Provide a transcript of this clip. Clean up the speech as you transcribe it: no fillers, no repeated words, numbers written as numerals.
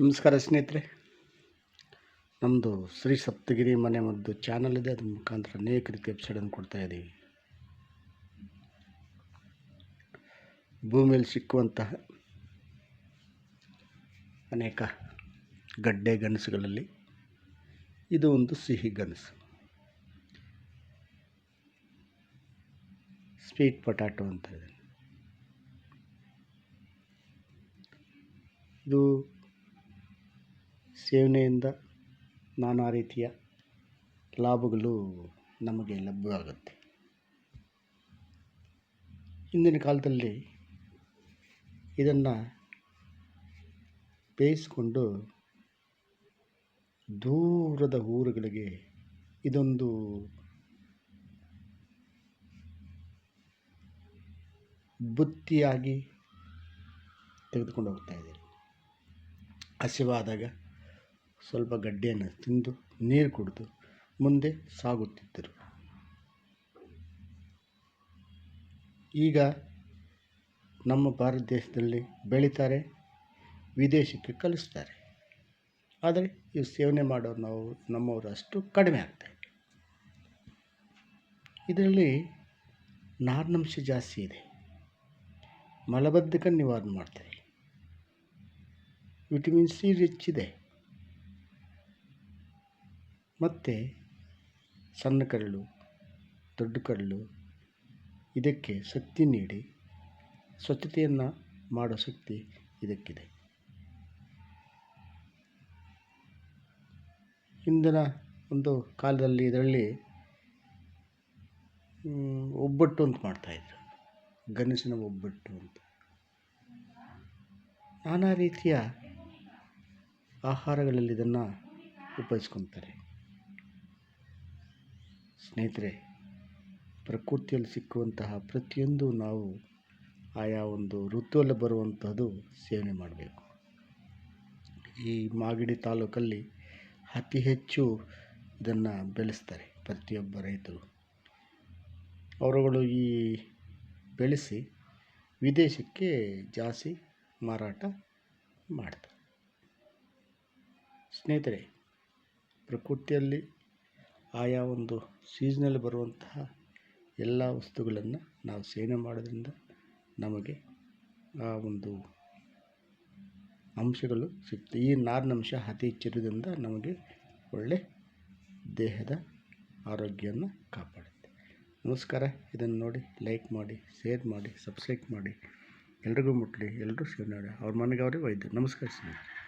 ನಮಸ್ಕಾರ ಸ್ನೇಹಿತರೆ, ನಮ್ಮದು ಶ್ರೀ ಸಪ್ತಗಿರಿ ಮನೆ ಮದ್ದು ಚಾನಲ್ ಇದೆ. ಅದ್ರ ಮುಖಾಂತರ ಅನೇಕ ರೀತಿಯ ಎಪಿಸೋಡನ್ನು ಕೊಡ್ತಾ ಇದ್ದೀವಿ. ಭೂಮಿಯಲ್ಲಿ ಸಿಕ್ಕುವಂತಹ ಅನೇಕ ಗಡ್ಡೆ ಗೆಣಸುಗಳಲ್ಲಿ ಇದು ಒಂದು ಸಿಹಿ ಗೆಣಸು, ಸ್ವೀಟ್ ಪೊಟ್ಯಾಟೊ ಅಂತ ಇದೆ. ಇದು ಸೇವನೆಯಿಂದ ನಾನಾ ರೀತಿಯ ಲಾಭಗಳು ನಮಗೆ ಲಭ್ಯವಾಗುತ್ತೆ. ಹಿಂದಿನ ಕಾಲದಲ್ಲಿ ಇದನ್ನು ಬೇಯಿಸಿಕೊಂಡು ದೂರದ ಊರುಗಳಿಗೆ ಇದೊಂದು ಬುತ್ತಿಯಾಗಿ ತೆಗೆದುಕೊಂಡು ಹೋಗ್ತಾಯಿದ್ದಾರೆ. ಹಸಿವಾದಾಗ ಸ್ವಲ್ಪ ಗಡ್ಡೆಯನ್ನು ತಿಂದು ನೀರು ಕುಡಿದು ಮುಂದೆ ಸಾಗುತ್ತಿದ್ದರು. ಈಗ ನಮ್ಮ ಭಾರತ ದೇಶದಲ್ಲಿ ಬೆಳೀತಾರೆ, ವಿದೇಶಕ್ಕೆ ಕಳಿಸ್ತಾರೆ. ಆದರೆ ಇವು ಸೇವನೆ ಮಾಡೋರು ನಮ್ಮವರು ಅಷ್ಟು ಕಡಿಮೆ ಆಗ್ತಾಯಿದೆ. ಇದರಲ್ಲಿ ನಾರಿನಂಶ ಜಾಸ್ತಿ ಇದೆ, ಮಲಬದ್ಧಕ ನಿವಾರಣೆ ಮಾಡ್ತಾರೆ, ವಿಟಮಿನ್ ಸಿ ಹೆಚ್ಚಿದೆ, ಮತ್ತು ಸಣ್ಣ ಕರಳು, ದೊಡ್ಡ ಕರಳು ಇದಕ್ಕೆ ಶಕ್ತಿ ನೀಡಿ ಸ್ವಚ್ಛತೆಯನ್ನು ಮಾಡೋ ಶಕ್ತಿ ಇದಕ್ಕಿದೆ. ಹಿಂದಿನ ಒಂದು ಕಾಲದಲ್ಲಿ ಇದರಲ್ಲಿ ಒಬ್ಬಟ್ಟು ಅಂತ ಮಾಡ್ತಾಯಿದ್ರು, ಗೆಣಸಿನ ಒಬ್ಬಟ್ಟು ಅಂತ. ನಾನಾ ರೀತಿಯ ಆಹಾರಗಳಲ್ಲಿ ಇದನ್ನು ಉಪಯೋಗಿಸ್ಕೊತಾರೆ. ಸ್ನೇಹಿತರೆ, ಪ್ರಕೃತಿಯಲ್ಲಿ ಸಿಕ್ಕುವಂತಹ ಪ್ರತಿಯೊಂದು ನಾವು ಆಯಾ ಒಂದು ಋತುವಲ್ಲಿ ಬರುವಂಥದ್ದು ಸೇವನೆ ಮಾಡಬೇಕು. ಈ ಮಾಗಡಿ ತಾಲೂಕಲ್ಲಿ ಅತಿ ಹೆಚ್ಚು ಇದನ್ನು ಬೆಳೆಸ್ತಾರೆ ಪ್ರತಿಯೊಬ್ಬ ರೈತರು. ಅವರುಗಳು ಈ ಬೆಳೆಸಿ ವಿದೇಶಕ್ಕೆ ಜಾಸ್ತಿ ಮಾರಾಟ ಮಾಡ್ತಾರೆ. ಸ್ನೇಹಿತರೆ, ಪ್ರಕೃತಿಯಲ್ಲಿ ಆಯಾ ಒಂದು ಸೀಸನಲ್ಲಿ ಬರುವಂತಹ ಎಲ್ಲ ವಸ್ತುಗಳನ್ನು ನಾವು ಸೇವನೆ ಮಾಡೋದ್ರಿಂದ ನಮಗೆ ಆ ಒಂದು ಅಂಶಗಳು ಸಿಗ್ತವೆ. ಈ ನಾರಿನಂಶ ಅತಿ ಹೆಚ್ಚಿರೋದ್ರಿಂದ ನಮಗೆ ಒಳ್ಳೆ ದೇಹದ ಆರೋಗ್ಯವನ್ನು ಕಾಪಾಡುತ್ತೆ. ನಮಸ್ಕಾರ. ಇದನ್ನು ನೋಡಿ ಲೈಕ್ ಮಾಡಿ, ಶೇರ್ ಮಾಡಿ, ಸಬ್ಸ್ಕ್ರೈಬ್ ಮಾಡಿ, ಎಲ್ರಿಗೂ ಮುಟ್ಟಲಿ, ಎಲ್ಲರೂ ಸೇವನೆ ಮಾಡಿ. ಅವ್ರ ಮನೆಗೆ ಅವರೇ ವೈದ್ಯರು. ನಮಸ್ಕಾರ ಸ್ನೇಹಿತರೆ.